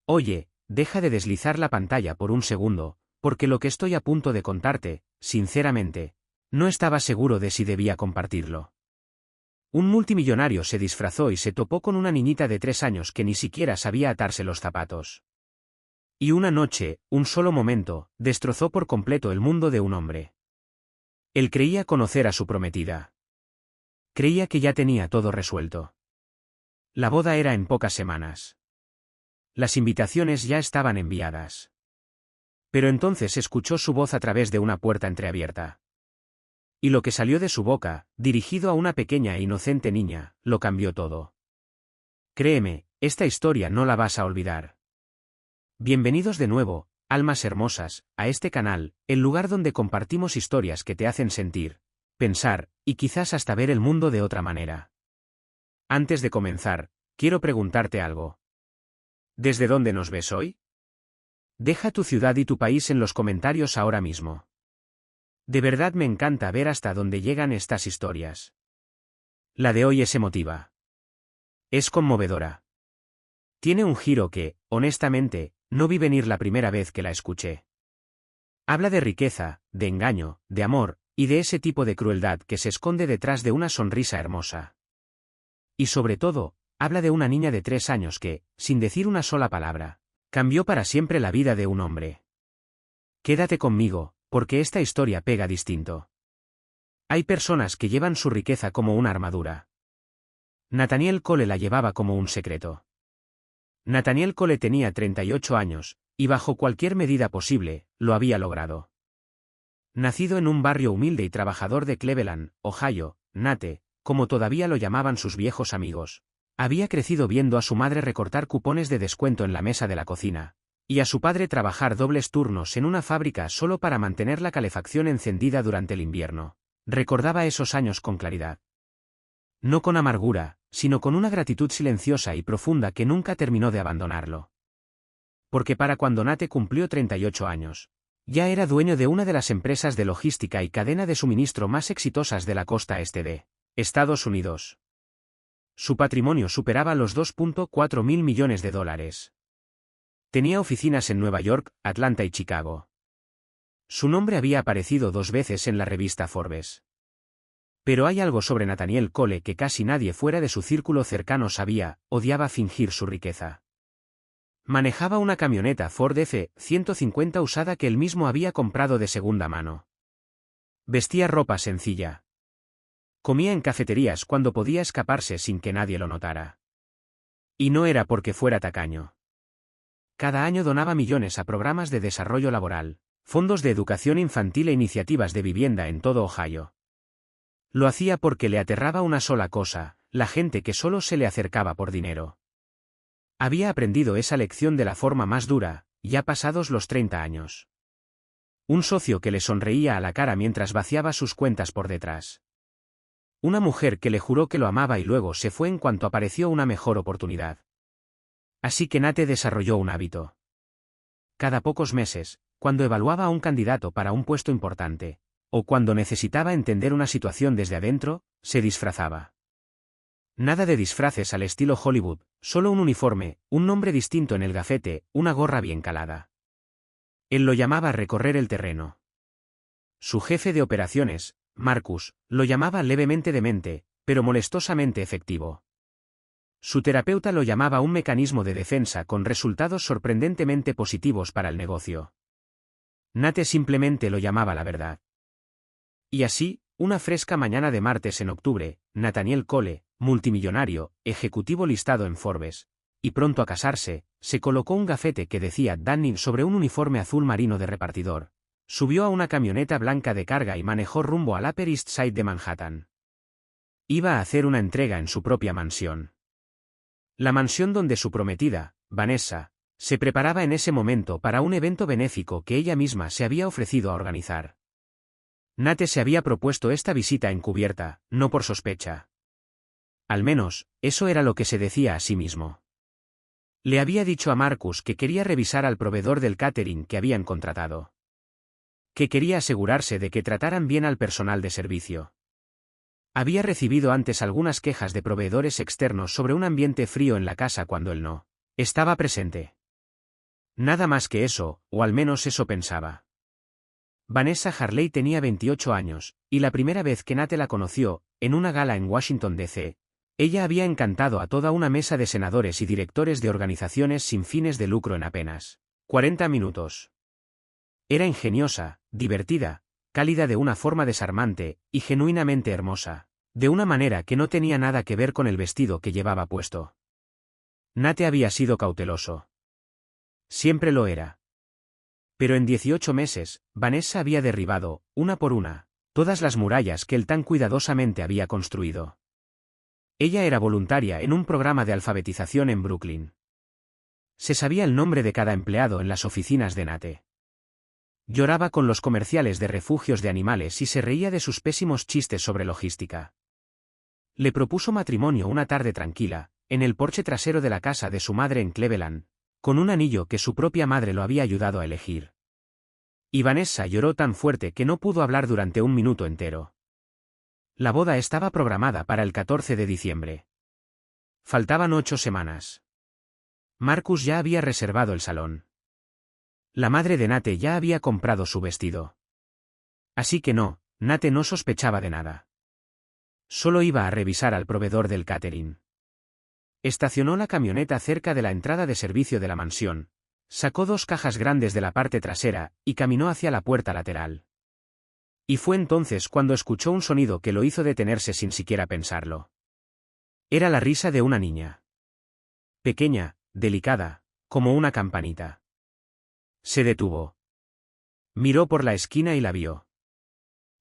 Oye, deja de deslizar la pantalla por un segundo, porque lo que estoy a punto de contarte, sinceramente, no estaba seguro de si debía compartirlo. Un multimillonario se disfrazó y se topó con una niñita de 3 años que ni siquiera sabía atarse los zapatos. Y una noche, un solo momento, destrozó por completo el mundo de un hombre. Él creía conocer a su prometida. Creía que ya tenía todo resuelto. La boda era en pocas semanas. Las invitaciones ya estaban enviadas. Pero entonces escuchó su voz a través de una puerta entreabierta. Y lo que salió de su boca, dirigido a una pequeña e inocente niña, lo cambió todo. Créeme, esta historia no la vas a olvidar. Bienvenidos de nuevo, almas hermosas, a este canal, el lugar donde compartimos historias que te hacen sentir, pensar, y quizás hasta ver el mundo de otra manera. Antes de comenzar, quiero preguntarte algo. ¿Desde dónde nos ves hoy? Deja tu ciudad y tu país en los comentarios ahora mismo. De verdad me encanta ver hasta dónde llegan estas historias. La de hoy es emotiva. Es conmovedora. Tiene un giro que, honestamente, no vi venir la primera vez que la escuché. Habla de riqueza, de engaño, de amor, y de ese tipo de crueldad que se esconde detrás de una sonrisa hermosa. Y sobre todo, habla de una niña de 3 años que, sin decir una sola palabra, cambió para siempre la vida de un hombre. Quédate conmigo, porque esta historia pega distinto. Hay personas que llevan su riqueza como una armadura. Nathaniel Cole la llevaba como un secreto. Nathaniel Cole tenía 38 años, y bajo cualquier medida posible, lo había logrado. Nacido en un barrio humilde y trabajador de Cleveland, Ohio, Nate, como todavía lo llamaban sus viejos amigos, había crecido viendo a su madre recortar cupones de descuento en la mesa de la cocina, y a su padre trabajar dobles turnos en una fábrica solo para mantener la calefacción encendida durante el invierno. Recordaba esos años con claridad. No con amargura, sino con una gratitud silenciosa y profunda que nunca terminó de abandonarlo. Porque para cuando Nate cumplió 38 años, ya era dueño de una de las empresas de logística y cadena de suministro más exitosas de la costa este de Estados Unidos. Su patrimonio superaba los 2.4 mil millones de dólares. Tenía oficinas en Nueva York, Atlanta y Chicago. Su nombre había aparecido 2 veces en la revista Forbes. Pero hay algo sobre Nathaniel Cole que casi nadie fuera de su círculo cercano sabía: odiaba fingir su riqueza. Manejaba una camioneta Ford F-150 usada que él mismo había comprado de segunda mano. Vestía ropa sencilla. Comía en cafeterías cuando podía escaparse sin que nadie lo notara. Y no era porque fuera tacaño. Cada año donaba millones a programas de desarrollo laboral, fondos de educación infantil e iniciativas de vivienda en todo Ohio. Lo hacía porque le aterraba una sola cosa: la gente que solo se le acercaba por dinero. Había aprendido esa lección de la forma más dura, ya pasados los 30 años. Un socio que le sonreía a la cara mientras vaciaba sus cuentas por detrás. Una mujer que le juró que lo amaba y luego se fue en cuanto apareció una mejor oportunidad. Así que Nate desarrolló un hábito. Cada pocos meses, cuando evaluaba a un candidato para un puesto importante, o cuando necesitaba entender una situación desde adentro, se disfrazaba. Nada de disfraces al estilo Hollywood, solo un uniforme, un nombre distinto en el gafete, una gorra bien calada. Él lo llamaba recorrer el terreno. Su jefe de operaciones, Marcus, lo llamaba levemente demente, pero molestosamente efectivo. Su terapeuta lo llamaba un mecanismo de defensa con resultados sorprendentemente positivos para el negocio. Nate simplemente lo llamaba la verdad. Y así, una fresca mañana de martes en octubre, Nathaniel Cole, multimillonario, ejecutivo listado en Forbes, y pronto a casarse, se colocó un gafete que decía Danning sobre un uniforme azul marino de repartidor. Subió a una camioneta blanca de carga y manejó rumbo al Upper East Side de Manhattan. Iba a hacer una entrega en su propia mansión. La mansión donde su prometida, Vanessa, se preparaba en ese momento para un evento benéfico que ella misma se había ofrecido a organizar. Nate se había propuesto esta visita encubierta, no por sospecha. Al menos, eso era lo que se decía a sí mismo. Le había dicho a Marcus que quería revisar al proveedor del catering que habían contratado. Que quería asegurarse de que trataran bien al personal de servicio. Había recibido antes algunas quejas de proveedores externos sobre un ambiente frío en la casa cuando él no estaba presente. Nada más que eso, o al menos eso pensaba. Vanessa Harley tenía 28 años, y la primera vez que Nate la conoció, en una gala en Washington, D.C., ella había encantado a toda una mesa de senadores y directores de organizaciones sin fines de lucro en apenas 40 minutos. Era ingeniosa, divertida, cálida de una forma desarmante, y genuinamente hermosa, de una manera que no tenía nada que ver con el vestido que llevaba puesto. Nate había sido cauteloso. Siempre lo era. Pero en 18 meses, Vanessa había derribado, una por una, todas las murallas que él tan cuidadosamente había construido. Ella era voluntaria en un programa de alfabetización en Brooklyn. Se sabía el nombre de cada empleado en las oficinas de Nate. Lloraba con los comerciales de refugios de animales y se reía de sus pésimos chistes sobre logística. Le propuso matrimonio una tarde tranquila, en el porche trasero de la casa de su madre en Cleveland, con un anillo que su propia madre lo había ayudado a elegir. Y Vanessa lloró tan fuerte que no pudo hablar durante un minuto entero. La boda estaba programada para el 14 de diciembre. Faltaban 8 semanas. Marcus ya había reservado el salón. La madre de Nate ya había comprado su vestido. Así que Nate no sospechaba de nada. Solo iba a revisar al proveedor del catering. Estacionó la camioneta cerca de la entrada de servicio de la mansión, sacó 2 cajas grandes de la parte trasera y caminó hacia la puerta lateral. Y fue entonces cuando escuchó un sonido que lo hizo detenerse sin siquiera pensarlo. Era la risa de una niña. Pequeña, delicada, como una campanita. Se detuvo. Miró por la esquina y la vio.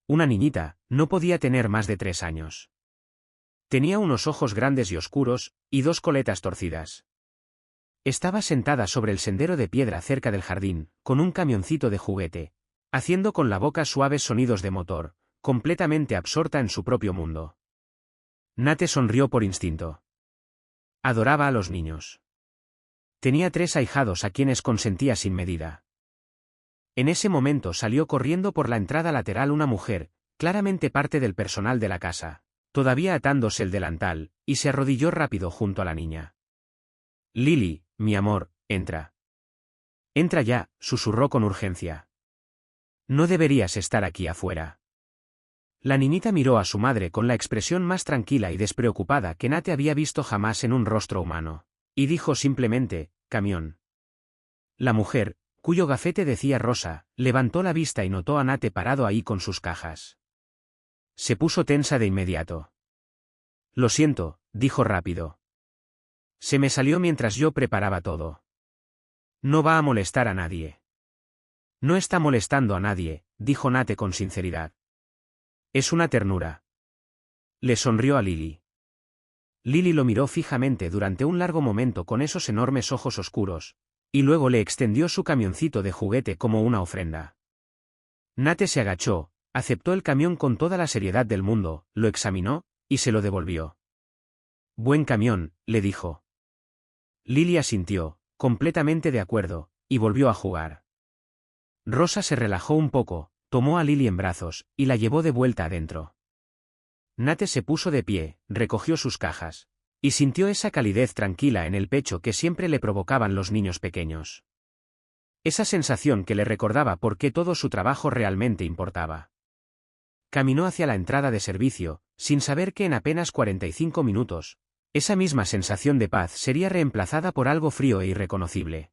Una niñita, no podía tener más de 3 años. Tenía unos ojos grandes y oscuros, y 2 coletas torcidas. Estaba sentada sobre el sendero de piedra cerca del jardín, con un camioncito de juguete, haciendo con la boca suaves sonidos de motor, completamente absorta en su propio mundo. Nate sonrió por instinto. Adoraba a los niños. Tenía 3 ahijados a quienes consentía sin medida. En ese momento salió corriendo por la entrada lateral una mujer, claramente parte del personal de la casa, todavía atándose el delantal, y se arrodilló rápido junto a la niña. Lily, mi amor, entra. Entra ya, susurró con urgencia. No deberías estar aquí afuera. La niñita miró a su madre con la expresión más tranquila y despreocupada que Nate había visto jamás en un rostro humano, y dijo simplemente, camión. La mujer, cuyo gafete decía rosa, levantó la vista y notó a Nate parado ahí con sus cajas. Se puso tensa de inmediato. Lo siento, dijo rápido. Se me salió mientras yo preparaba todo. No va a molestar a nadie. No está molestando a nadie, dijo Nate con sinceridad. Es una ternura. Le sonrió a Lily. Lily lo miró fijamente durante un largo momento con esos enormes ojos oscuros, y luego le extendió su camioncito de juguete como una ofrenda. Nate se agachó, aceptó el camión con toda la seriedad del mundo, lo examinó, y se lo devolvió. Buen camión, le dijo. Lily asintió, completamente de acuerdo, y volvió a jugar. Rosa se relajó un poco, tomó a Lily en brazos, y la llevó de vuelta adentro. Nate se puso de pie, recogió sus cajas, y sintió esa calidez tranquila en el pecho que siempre le provocaban los niños pequeños. Esa sensación que le recordaba por qué todo su trabajo realmente importaba. Caminó hacia la entrada de servicio, sin saber que en apenas 45 minutos, esa misma sensación de paz sería reemplazada por algo frío e irreconocible.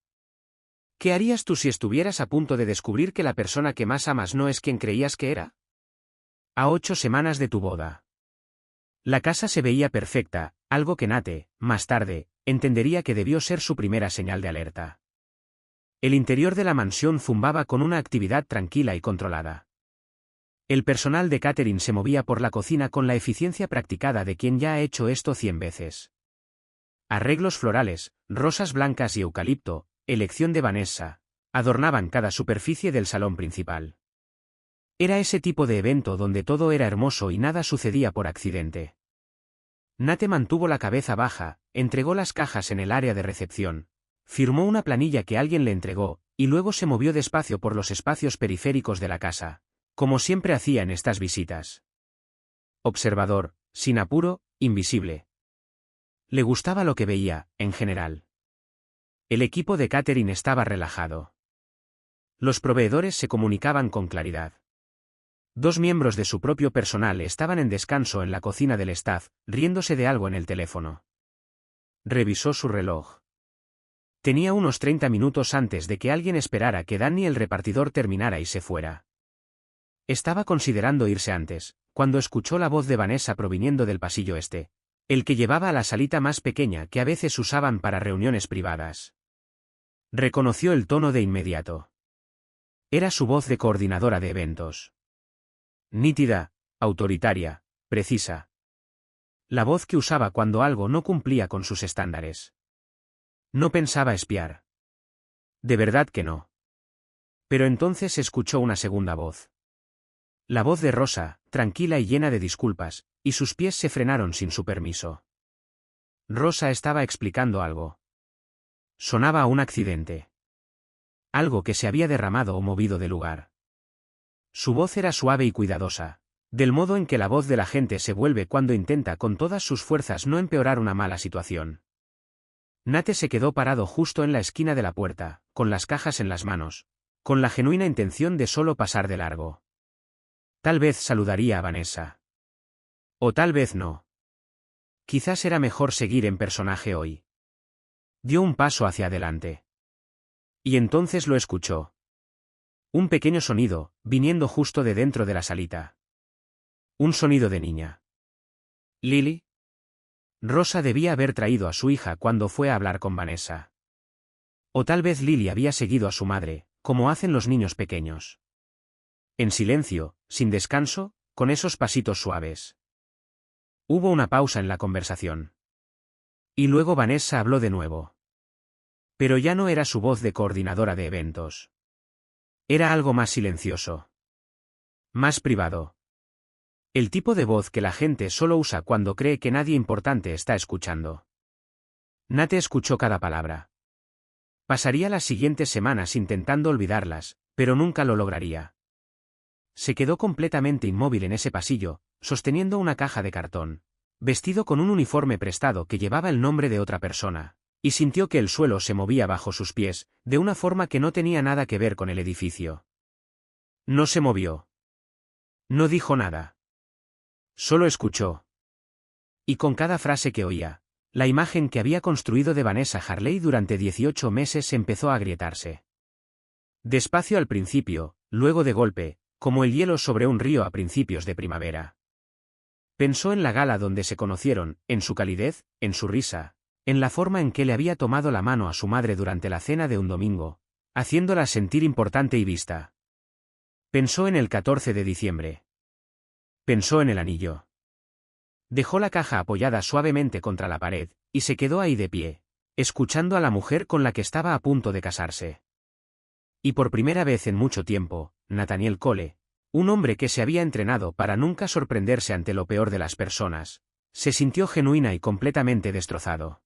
¿Qué harías tú si estuvieras a punto de descubrir que la persona que más amas no es quien creías que era? A 8 semanas de tu boda. La casa se veía perfecta, algo que Nate, más tarde, entendería que debió ser su primera señal de alerta. El interior de la mansión zumbaba con una actividad tranquila y controlada. El personal de catering se movía por la cocina con la eficiencia practicada de quien ya ha hecho esto 100 veces. Arreglos florales, rosas blancas y eucalipto, elección de Vanessa, adornaban cada superficie del salón principal. Era ese tipo de evento donde todo era hermoso y nada sucedía por accidente. Nate mantuvo la cabeza baja, entregó las cajas en el área de recepción, firmó una planilla que alguien le entregó, y luego se movió despacio por los espacios periféricos de la casa, como siempre hacía en estas visitas. Observador, sin apuro, invisible. Le gustaba lo que veía, en general. El equipo de catering estaba relajado. Los proveedores se comunicaban con claridad. 2 miembros de su propio personal estaban en descanso en la cocina del staff, riéndose de algo en el teléfono. Revisó su reloj. Tenía unos 30 minutos antes de que alguien esperara que Danny el repartidor terminara y se fuera. Estaba considerando irse antes, cuando escuchó la voz de Vanessa proviniendo del pasillo este, el que llevaba a la salita más pequeña que a veces usaban para reuniones privadas. Reconoció el tono de inmediato. Era su voz de coordinadora de eventos. Nítida, autoritaria, precisa. La voz que usaba cuando algo no cumplía con sus estándares. No pensaba espiar. De verdad que no. Pero entonces escuchó una segunda voz. La voz de Rosa, tranquila y llena de disculpas, y sus pies se frenaron sin su permiso. Rosa estaba explicando algo. Sonaba a un accidente. Algo que se había derramado o movido de lugar. Su voz era suave y cuidadosa, del modo en que la voz de la gente se vuelve cuando intenta con todas sus fuerzas no empeorar una mala situación. Nate se quedó parado justo en la esquina de la puerta, con las cajas en las manos, con la genuina intención de solo pasar de largo. Tal vez saludaría a Vanessa. O tal vez no. Quizás era mejor seguir en personaje hoy. Dio un paso hacia adelante. Y entonces lo escuchó. Un pequeño sonido, viniendo justo de dentro de la salita. Un sonido de niña. ¿Lily? Rosa debía haber traído a su hija cuando fue a hablar con Vanessa. O tal vez Lily había seguido a su madre, como hacen los niños pequeños. En silencio, sin descanso, con esos pasitos suaves. Hubo una pausa en la conversación. Y luego Vanessa habló de nuevo. Pero ya no era su voz de coordinadora de eventos. Era algo más silencioso. Más privado. El tipo de voz que la gente solo usa cuando cree que nadie importante está escuchando. Nate escuchó cada palabra. Pasaría las siguientes semanas intentando olvidarlas, pero nunca lo lograría. Se quedó completamente inmóvil en ese pasillo, sosteniendo una caja de cartón, vestido con un uniforme prestado que llevaba el nombre de otra persona, y sintió que el suelo se movía bajo sus pies, de una forma que no tenía nada que ver con el edificio. No se movió. No dijo nada. Solo escuchó. Y con cada frase que oía, la imagen que había construido de Vanessa Harley durante 18 meses empezó a agrietarse. Despacio al principio, luego de golpe, como el hielo sobre un río a principios de primavera. Pensó en la gala donde se conocieron, en su calidez, en su risa, en la forma en que le había tomado la mano a su madre durante la cena de un domingo, haciéndola sentir importante y vista. Pensó en el 14 de diciembre. Pensó en el anillo. Dejó la caja apoyada suavemente contra la pared, y se quedó ahí de pie, escuchando a la mujer con la que estaba a punto de casarse. Y por primera vez en mucho tiempo, Nathaniel Cole, un hombre que se había entrenado para nunca sorprenderse ante lo peor de las personas, se sintió genuina y completamente destrozado.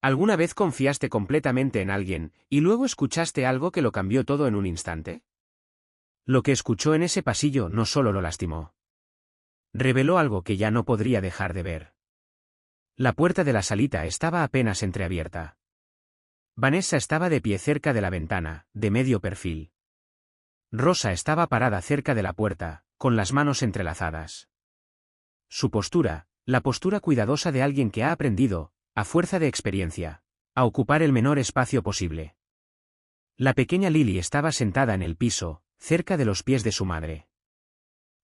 ¿Alguna vez confiaste completamente en alguien, y luego escuchaste algo que lo cambió todo en un instante? Lo que escuchó en ese pasillo no solo lo lastimó. Reveló algo que ya no podría dejar de ver. La puerta de la salita estaba apenas entreabierta. Vanessa estaba de pie cerca de la ventana, de medio perfil. Rosa estaba parada cerca de la puerta, con las manos entrelazadas. Su postura, la postura cuidadosa de alguien que ha aprendido, a fuerza de experiencia, a ocupar el menor espacio posible. La pequeña Lily estaba sentada en el piso, cerca de los pies de su madre.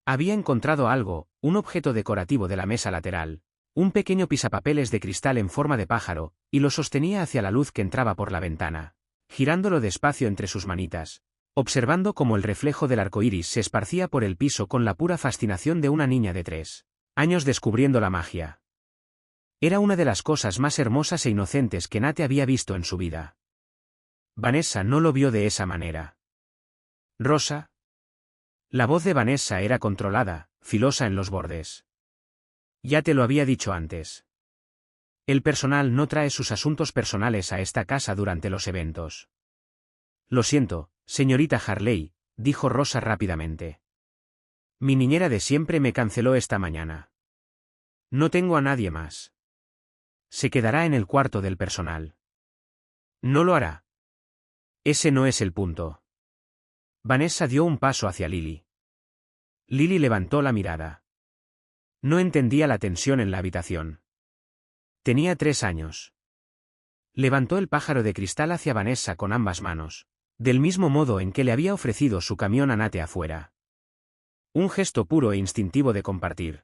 Había encontrado algo, un objeto decorativo de la mesa lateral, un pequeño pisapapeles de cristal en forma de pájaro, y lo sostenía hacia la luz que entraba por la ventana, girándolo despacio entre sus manitas, observando cómo el reflejo del arco iris se esparcía por el piso con la pura fascinación de una niña de 3 años descubriendo la magia. Era una de las cosas más hermosas e inocentes que Nate había visto en su vida. Vanessa no lo vio de esa manera. ¿Rosa? La voz de Vanessa era controlada, filosa en los bordes. Ya te lo había dicho antes. El personal no trae sus asuntos personales a esta casa durante los eventos. Lo siento, señorita Harley, dijo Rosa rápidamente. Mi niñera de siempre me canceló esta mañana. No tengo a nadie más. Se quedará en el cuarto del personal. No lo hará. Ese no es el punto. Vanessa dio un paso hacia Lily. Lily levantó la mirada. No entendía la tensión en la habitación. Tenía 3 años. Levantó el pájaro de cristal hacia Vanessa con ambas manos, del mismo modo en que le había ofrecido su camión a Nate afuera. Un gesto puro e instintivo de compartir.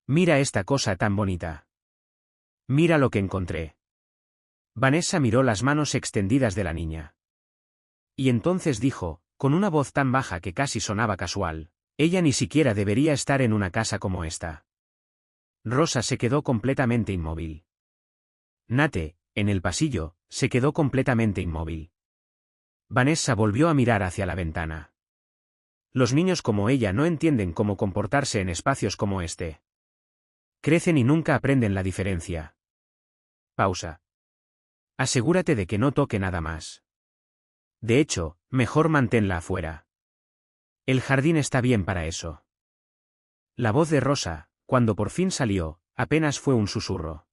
Mira esta cosa tan bonita. Mira lo que encontré. Vanessa miró las manos extendidas de la niña. Y entonces dijo, con una voz tan baja que casi sonaba casual, ella ni siquiera debería estar en una casa como esta. Rosa se quedó completamente inmóvil. Nate, en el pasillo, se quedó completamente inmóvil. Vanessa volvió a mirar hacia la ventana. Los niños como ella no entienden cómo comportarse en espacios como este. Crecen y nunca aprenden la diferencia. Pausa. Asegúrate de que no toque nada más. De hecho, mejor manténla afuera. El jardín está bien para eso. La voz de Rosa, cuando por fin salió, apenas fue un susurro.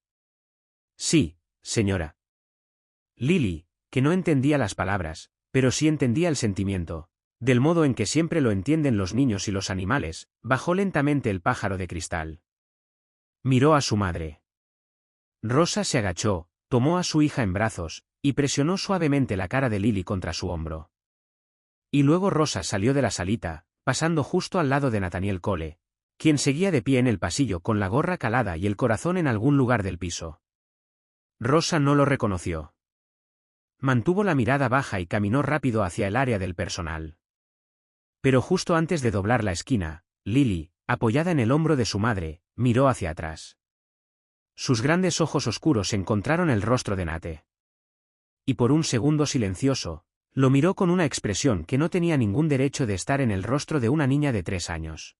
Sí, señora. Lily, que no entendía las palabras, pero sí entendía el sentimiento, del modo en que siempre lo entienden los niños y los animales, bajó lentamente el pájaro de cristal. Miró a su madre. Rosa se agachó, tomó a su hija en brazos, y presionó suavemente la cara de Lily contra su hombro. Y luego Rosa salió de la salita, pasando justo al lado de Nathaniel Cole, quien seguía de pie en el pasillo con la gorra calada y el corazón en algún lugar del piso. Rosa no lo reconoció. Mantuvo la mirada baja y caminó rápido hacia el área del personal. Pero justo antes de doblar la esquina, Lily, apoyada en el hombro de su madre, miró hacia atrás. Sus grandes ojos oscuros encontraron el rostro de Nate. Y por un segundo silencioso, lo miró con una expresión que no tenía ningún derecho de estar en el rostro de una niña de 3 años.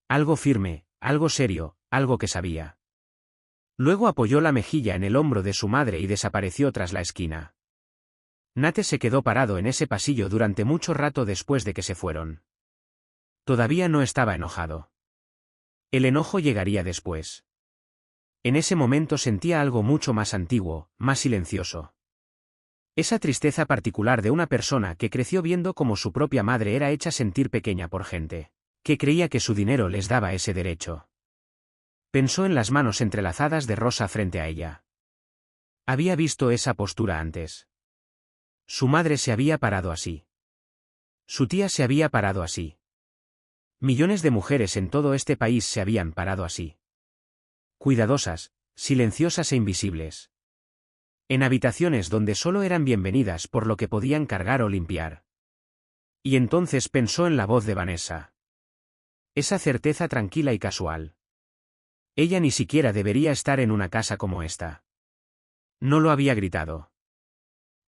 Algo firme, algo serio, algo que sabía. Luego apoyó la mejilla en el hombro de su madre y desapareció tras la esquina. Nate se quedó parado en ese pasillo durante mucho rato después de que se fueron. Todavía no estaba enojado. El enojo llegaría después. En ese momento sentía algo mucho más antiguo, más silencioso. Esa tristeza particular de una persona que creció viendo cómo su propia madre era hecha sentir pequeña por gente, que creía que su dinero les daba ese derecho. Pensó en las manos entrelazadas de Rosa frente a ella. Había visto esa postura antes. Su madre se había parado así. Su tía se había parado así. Millones de mujeres en todo este país se habían parado así. Cuidadosas, silenciosas e invisibles. En habitaciones donde solo eran bienvenidas por lo que podían cargar o limpiar. Y entonces pensó en la voz de Vanessa. Esa certeza tranquila y casual. Ella ni siquiera debería estar en una casa como esta. No lo había gritado.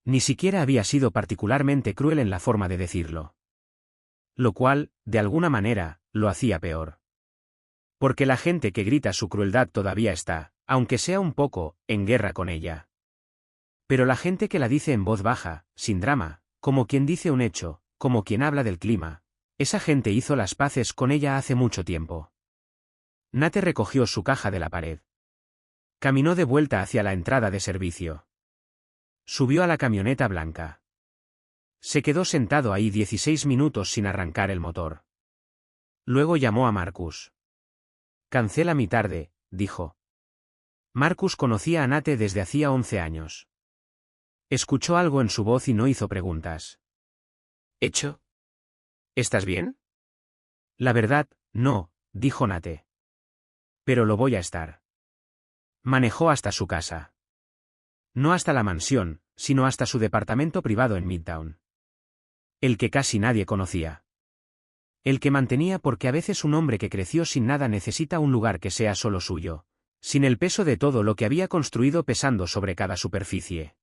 Ni siquiera había sido particularmente cruel en la forma de decirlo. Lo cual, de alguna manera, lo hacía peor. Porque la gente que grita su crueldad todavía está, aunque sea un poco, en guerra con ella. Pero la gente que la dice en voz baja, sin drama, como quien dice un hecho, como quien habla del clima, esa gente hizo las paces con ella hace mucho tiempo. Nate recogió su caja de la pared. Caminó de vuelta hacia la entrada de servicio. Subió a la camioneta blanca. Se quedó sentado ahí 16 minutos sin arrancar el motor. Luego llamó a Marcus. Cancela mi tarde, dijo. Marcus conocía a Nate desde hacía 11 años. Escuchó algo en su voz y no hizo preguntas. ¿Hecho? ¿Estás bien? La verdad, no, dijo Nate. Pero lo voy a estar. Manejó hasta su casa. No hasta la mansión, sino hasta su departamento privado en Midtown. El que casi nadie conocía. El que mantenía porque a veces un hombre que creció sin nada necesita un lugar que sea solo suyo, sin el peso de todo lo que había construido pesando sobre cada superficie.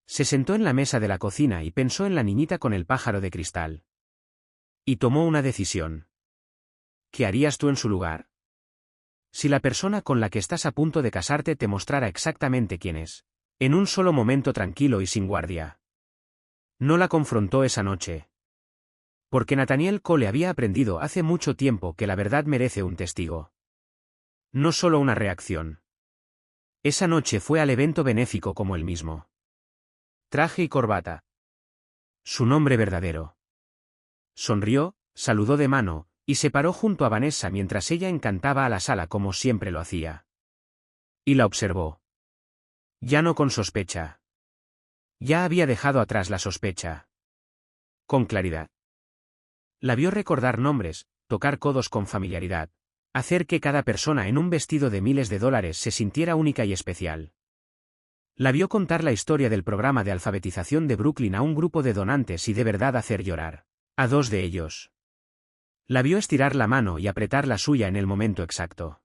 Se sentó en la mesa de la cocina y pensó en la niñita con el pájaro de cristal. Y tomó una decisión. ¿Qué harías tú en su lugar? Si la persona con la que estás a punto de casarte te mostrara exactamente quién es, en un solo momento tranquilo y sin guardia. No la confrontó esa noche. Porque Nathaniel Cole había aprendido hace mucho tiempo que la verdad merece un testigo. No solo una reacción. Esa noche fue al evento benéfico como el mismo. traje y corbata. Su nombre verdadero. Sonrió, saludó de mano, y se paró junto a Vanessa mientras ella encantaba a la sala como siempre lo hacía. Y la observó. Ya no con sospecha. Ya había dejado atrás la sospecha. Con claridad. La vio recordar nombres, tocar codos con familiaridad, hacer que cada persona en un vestido de miles de dólares se sintiera única y especial. La vio contar la historia del programa de alfabetización de Brooklyn a un grupo de donantes y de verdad hacer llorar a dos de ellos. La vio estirar la mano y apretar la suya en el momento exacto.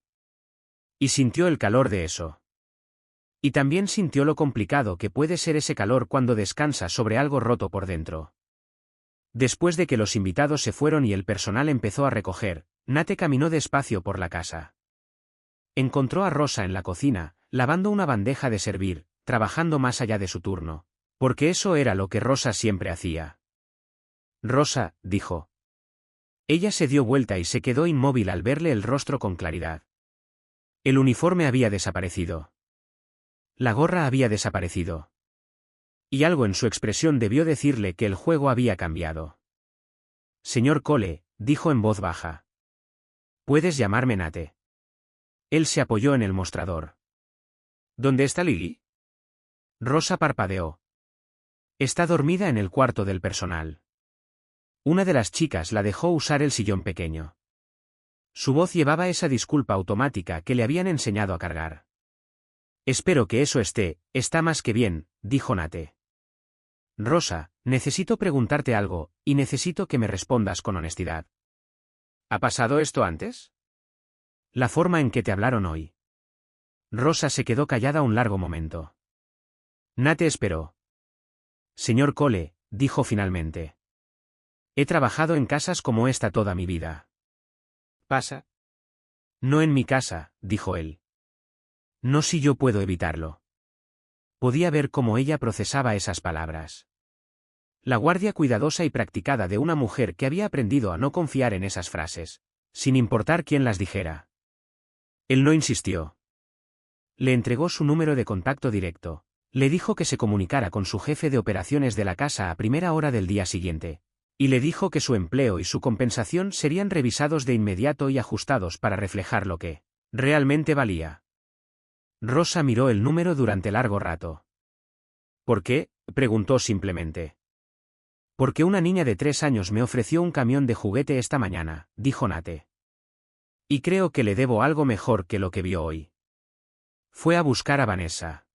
Y sintió el calor de eso. Y también sintió lo complicado que puede ser ese calor cuando descansa sobre algo roto por dentro. Después de que los invitados se fueron y el personal empezó a recoger, Nate caminó despacio por la casa. Encontró a Rosa en la cocina, lavando una bandeja de servir, trabajando más allá de su turno, porque eso era lo que Rosa siempre hacía. Rosa, dijo. Ella se dio vuelta y se quedó inmóvil al verle el rostro con claridad. El uniforme había desaparecido. La gorra había desaparecido. Y algo en su expresión debió decirle que el juego había cambiado. Señor Cole, dijo en voz baja. Puedes llamarme Nate. Él se apoyó en el mostrador. ¿Dónde está Lily? Rosa parpadeó. Está dormida en el cuarto del personal. Una de las chicas la dejó usar el sillón pequeño. Su voz llevaba esa disculpa automática que le habían enseñado a cargar. Espero que eso está más que bien, dijo Nate. Rosa, necesito preguntarte algo, y necesito que me respondas con honestidad. ¿Ha pasado esto antes? La forma en que te hablaron hoy. Rosa se quedó callada un largo momento. Nate esperó. Señor Cole, dijo finalmente. He trabajado en casas como esta toda mi vida. ¿Pasa? No en mi casa, dijo él. No si yo puedo evitarlo. Podía ver cómo ella procesaba esas palabras. La guardia cuidadosa y practicada de una mujer que había aprendido a no confiar en esas frases, sin importar quién las dijera. Él no insistió. Le entregó su número de contacto directo. Le dijo que se comunicara con su jefe de operaciones de la casa a primera hora del día siguiente. Y le dijo que su empleo y su compensación serían revisados de inmediato y ajustados para reflejar lo que realmente valía. Rosa miró el número durante largo rato. ¿Por qué?, preguntó simplemente. Porque una niña de 3 años me ofreció un camión de juguete esta mañana, dijo Nate. Y creo que le debo algo mejor que lo que vio hoy. Fue a buscar a Vanessa.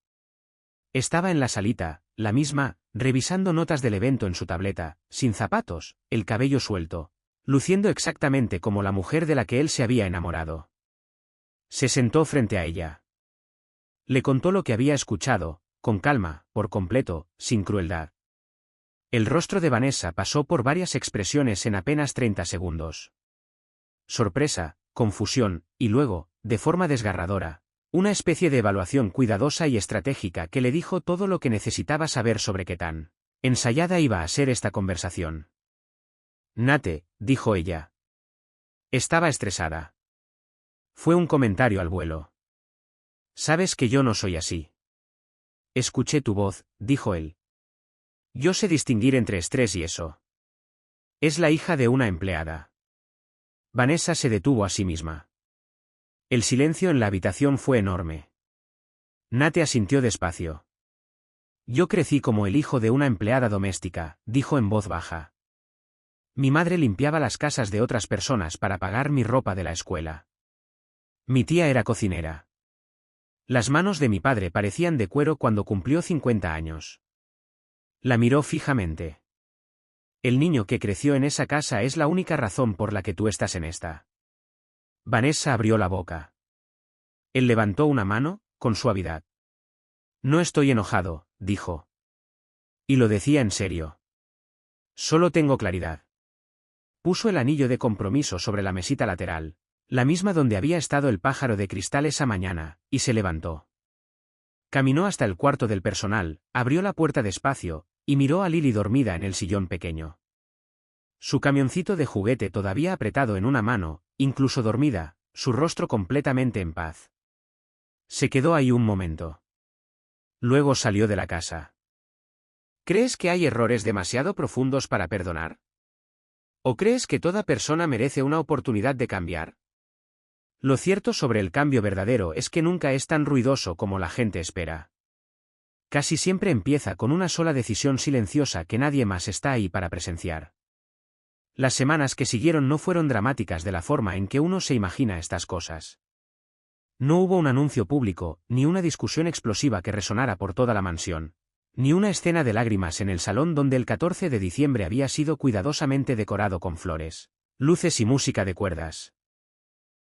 Estaba en la salita, la misma, revisando notas del evento en su tableta, sin zapatos, el cabello suelto, luciendo exactamente como la mujer de la que él se había enamorado. Se sentó frente a ella. Le contó lo que había escuchado, con calma, por completo, sin crueldad. El rostro de Vanessa pasó por varias expresiones en apenas 30 segundos. Sorpresa, confusión, y luego, de forma desgarradora, una especie de evaluación cuidadosa y estratégica que le dijo todo lo que necesitaba saber sobre qué tan ensayada iba a ser esta conversación. Nate, dijo ella. Estaba estresada. Fue un comentario al vuelo. Sabes que yo no soy así. Escuché tu voz, dijo él. Yo sé distinguir entre estrés y eso. Es la hija de una empleada. Vanessa se detuvo a sí misma. El silencio en la habitación fue enorme. Nate asintió despacio. Yo crecí como el hijo de una empleada doméstica, dijo en voz baja. Mi madre limpiaba las casas de otras personas para pagar mi ropa de la escuela. Mi tía era cocinera. Las manos de mi padre parecían de cuero cuando cumplió 50 años. La miró fijamente. El niño que creció en esa casa es la única razón por la que tú estás en esta. Vanessa abrió la boca. Él levantó una mano, con suavidad. No estoy enojado, dijo. Y lo decía en serio. Solo tengo claridad. Puso el anillo de compromiso sobre la mesita lateral, la misma donde había estado el pájaro de cristal esa mañana, y se levantó. Caminó hasta el cuarto del personal, abrió la puerta despacio, y miró a Lily dormida en el sillón pequeño. Su camioncito de juguete todavía apretado en una mano, incluso dormida, su rostro completamente en paz. Se quedó ahí un momento. Luego salió de la casa. ¿Crees que hay errores demasiado profundos para perdonar? ¿O crees que toda persona merece una oportunidad de cambiar? Lo cierto sobre el cambio verdadero es que nunca es tan ruidoso como la gente espera. Casi siempre empieza con una sola decisión silenciosa que nadie más está ahí para presenciar. Las semanas que siguieron no fueron dramáticas de la forma en que uno se imagina estas cosas. No hubo un anuncio público, ni una discusión explosiva que resonara por toda la mansión, ni una escena de lágrimas en el salón donde el 14 de diciembre había sido cuidadosamente decorado con flores, luces y música de cuerdas.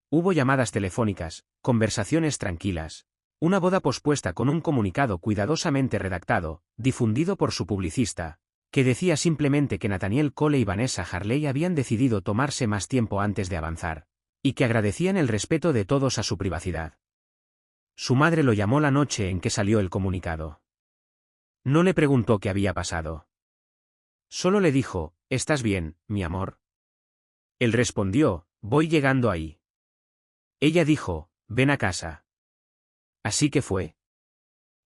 Hubo llamadas telefónicas, conversaciones tranquilas, una boda pospuesta con un comunicado cuidadosamente redactado, difundido por su publicista, que decía simplemente que Nathaniel Cole y Vanessa Harley habían decidido tomarse más tiempo antes de avanzar, y que agradecían el respeto de todos a su privacidad. Su madre lo llamó la noche en que salió el comunicado. No le preguntó qué había pasado. Solo le dijo, ¿estás bien, mi amor? Él respondió, voy llegando ahí. Ella dijo, ven a casa. Así que fue.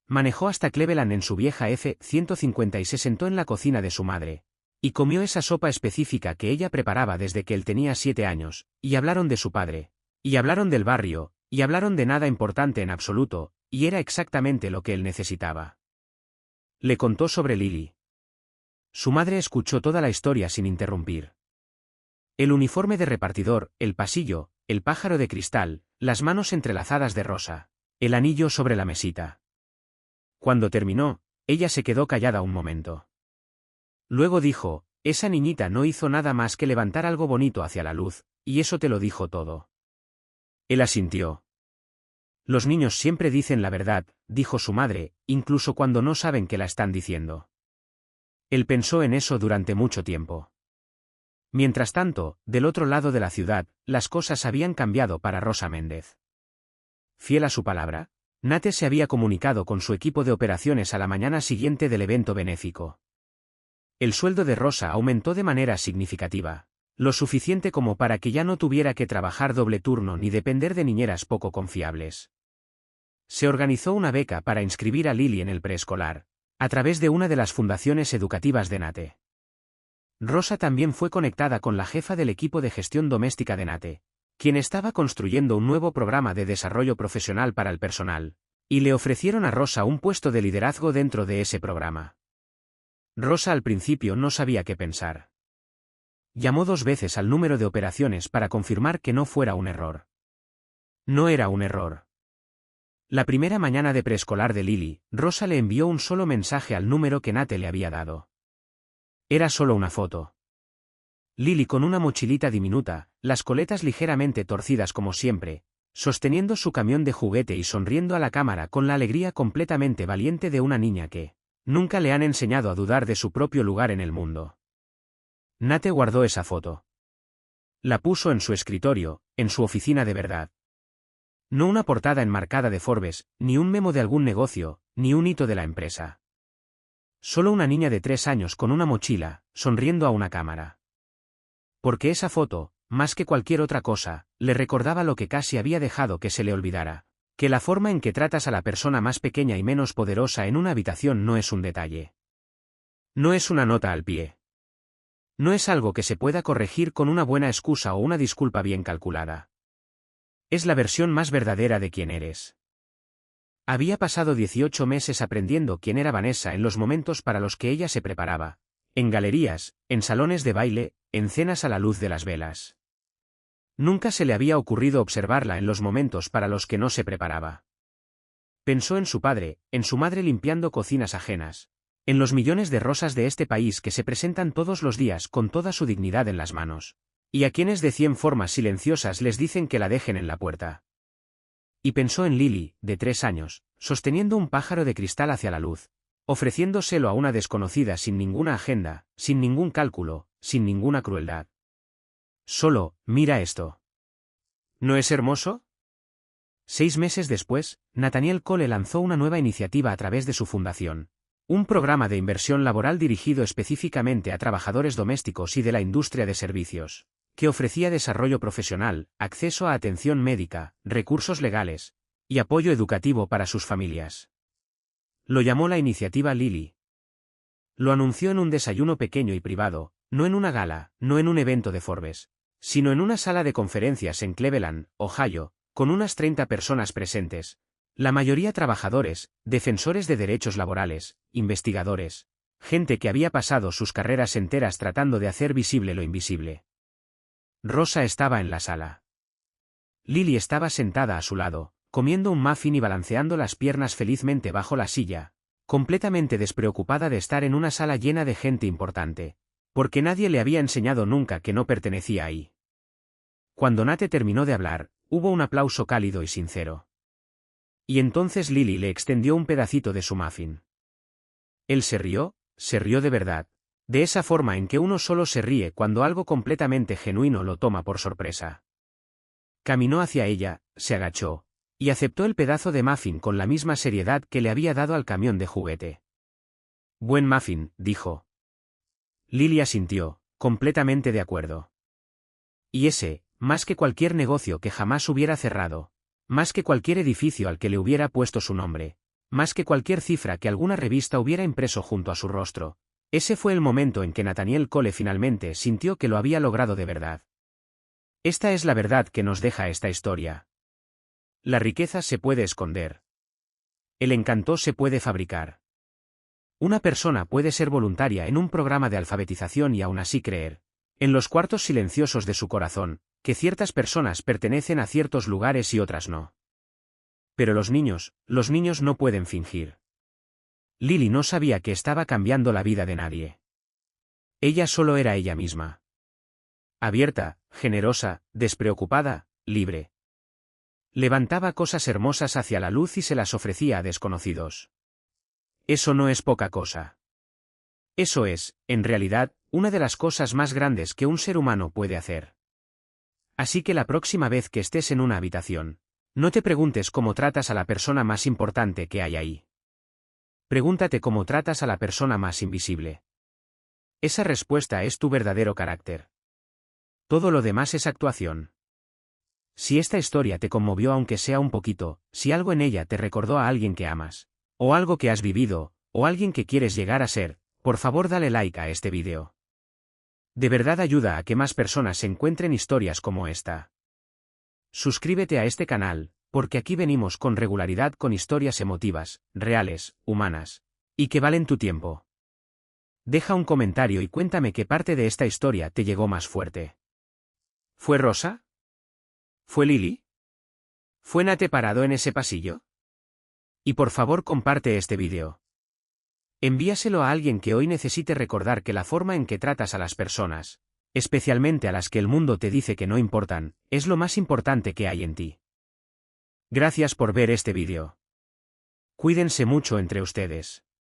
Manejó hasta Cleveland en su vieja F-150 y se sentó en la cocina de su madre, y comió esa sopa específica que ella preparaba desde que él tenía 7 años, y hablaron de su padre, y hablaron del barrio, y hablaron de nada importante en absoluto, y era exactamente lo que él necesitaba. Le contó sobre Lily. Su madre escuchó toda la historia sin interrumpir. El uniforme de repartidor, el pasillo, el pájaro de cristal, las manos entrelazadas de rosa, el anillo sobre la mesita. Cuando terminó, ella se quedó callada un momento. Luego dijo, esa niñita no hizo nada más que levantar algo bonito hacia la luz, y eso te lo dijo todo. Él asintió. Los niños siempre dicen la verdad, dijo su madre, incluso cuando no saben que la están diciendo. Él pensó en eso durante mucho tiempo. Mientras tanto, del otro lado de la ciudad, las cosas habían cambiado para Rosa Méndez. Fiel a su palabra, Nate se había comunicado con su equipo de operaciones a la mañana siguiente del evento benéfico. El sueldo de Rosa aumentó de manera significativa, lo suficiente como para que ya no tuviera que trabajar doble turno ni depender de niñeras poco confiables. Se organizó una beca para inscribir a Lily en el preescolar, a través de una de las fundaciones educativas de Nate. Rosa también fue conectada con la jefa del equipo de gestión doméstica de Nate, quien estaba construyendo un nuevo programa de desarrollo profesional para el personal, y le ofrecieron a Rosa un puesto de liderazgo dentro de ese programa. Rosa al principio no sabía qué pensar. Llamó 2 veces al número de operaciones para confirmar que no fuera un error. No era un error. La primera mañana de preescolar de Lily, Rosa le envió un solo mensaje al número que Nate le había dado. Era solo una foto. Lily con una mochilita diminuta, las coletas ligeramente torcidas como siempre, sosteniendo su camión de juguete y sonriendo a la cámara con la alegría completamente valiente de una niña que nunca le han enseñado a dudar de su propio lugar en el mundo. Nate guardó esa foto. La puso en su escritorio, en su oficina de verdad. No una portada enmarcada de Forbes, ni un memo de algún negocio, ni un hito de la empresa. Solo una niña de 3 años con una mochila, sonriendo a una cámara. Porque esa foto, más que cualquier otra cosa, le recordaba lo que casi había dejado que se le olvidara, que la forma en que tratas a la persona más pequeña y menos poderosa en una habitación no es un detalle. No es una nota al pie. No es algo que se pueda corregir con una buena excusa o una disculpa bien calculada. Es la versión más verdadera de quién eres. Había pasado 18 meses aprendiendo quién era Vanessa en los momentos para los que ella se preparaba, en galerías, en salones de baile, en cenas a la luz de las velas. Nunca se le había ocurrido observarla en los momentos para los que no se preparaba. Pensó en su padre, en su madre limpiando cocinas ajenas, en los millones de rosas de este país que se presentan todos los días con toda su dignidad en las manos, y a quienes de 100 formas silenciosas les dicen que la dejen en la puerta. Y pensó en Lily, de 3 años, sosteniendo un pájaro de cristal hacia la luz, ofreciéndoselo a una desconocida sin ninguna agenda, sin ningún cálculo, sin ninguna crueldad. Solo, mira esto. ¿No es hermoso? 6 meses después, Nathaniel Cole lanzó una nueva iniciativa a través de su fundación, un programa de inversión laboral dirigido específicamente a trabajadores domésticos y de la industria de servicios, que ofrecía desarrollo profesional, acceso a atención médica, recursos legales y apoyo educativo para sus familias. Lo llamó la iniciativa Lily. Lo anunció en un desayuno pequeño y privado, no en una gala, no en un evento de Forbes, sino en una sala de conferencias en Cleveland, Ohio, con unas 30 personas presentes, la mayoría trabajadores, defensores de derechos laborales, investigadores, gente que había pasado sus carreras enteras tratando de hacer visible lo invisible. Rosa estaba en la sala. Lily estaba sentada a su lado, comiendo un muffin y balanceando las piernas felizmente bajo la silla, completamente despreocupada de estar en una sala llena de gente importante, porque nadie le había enseñado nunca que no pertenecía ahí. Cuando Nate terminó de hablar, hubo un aplauso cálido y sincero. Y entonces Lily le extendió un pedacito de su muffin. Él se rió de verdad, de esa forma en que uno solo se ríe cuando algo completamente genuino lo toma por sorpresa. Caminó hacia ella, se agachó, y aceptó el pedazo de muffin con la misma seriedad que le había dado al camión de juguete. Buen muffin, dijo. Lily asintió, completamente de acuerdo. Y ese, más que cualquier negocio que jamás hubiera cerrado, más que cualquier edificio al que le hubiera puesto su nombre, más que cualquier cifra que alguna revista hubiera impreso junto a su rostro, ese fue el momento en que Nathaniel Cole finalmente sintió que lo había logrado de verdad. Esta es la verdad que nos deja esta historia. La riqueza se puede esconder. El encanto se puede fabricar. Una persona puede ser voluntaria en un programa de alfabetización y aún así creer, en los cuartos silenciosos de su corazón, que ciertas personas pertenecen a ciertos lugares y otras no. Pero los niños no pueden fingir. Lily no sabía que estaba cambiando la vida de nadie. Ella solo era ella misma. Abierta, generosa, despreocupada, libre. Levantaba cosas hermosas hacia la luz y se las ofrecía a desconocidos. Eso no es poca cosa. Eso es, en realidad, una de las cosas más grandes que un ser humano puede hacer. Así que la próxima vez que estés en una habitación, no te preguntes cómo tratas a la persona más importante que hay ahí. Pregúntate cómo tratas a la persona más invisible. Esa respuesta es tu verdadero carácter. Todo lo demás es actuación. Si esta historia te conmovió aunque sea un poquito, si algo en ella te recordó a alguien que amas, o algo que has vivido, o alguien que quieres llegar a ser, por favor dale like a este vídeo. De verdad ayuda a que más personas encuentren historias como esta. Suscríbete a este canal, porque aquí venimos con regularidad con historias emotivas, reales, humanas, y que valen tu tiempo. Deja un comentario y cuéntame qué parte de esta historia te llegó más fuerte. ¿Fue Rosa? ¿Fue Lily? ¿Fue Nate parado en ese pasillo? Y por favor comparte este vídeo. Envíaselo a alguien que hoy necesite recordar que la forma en que tratas a las personas, especialmente a las que el mundo te dice que no importan, es lo más importante que hay en ti. Gracias por ver este vídeo. Cuídense mucho entre ustedes.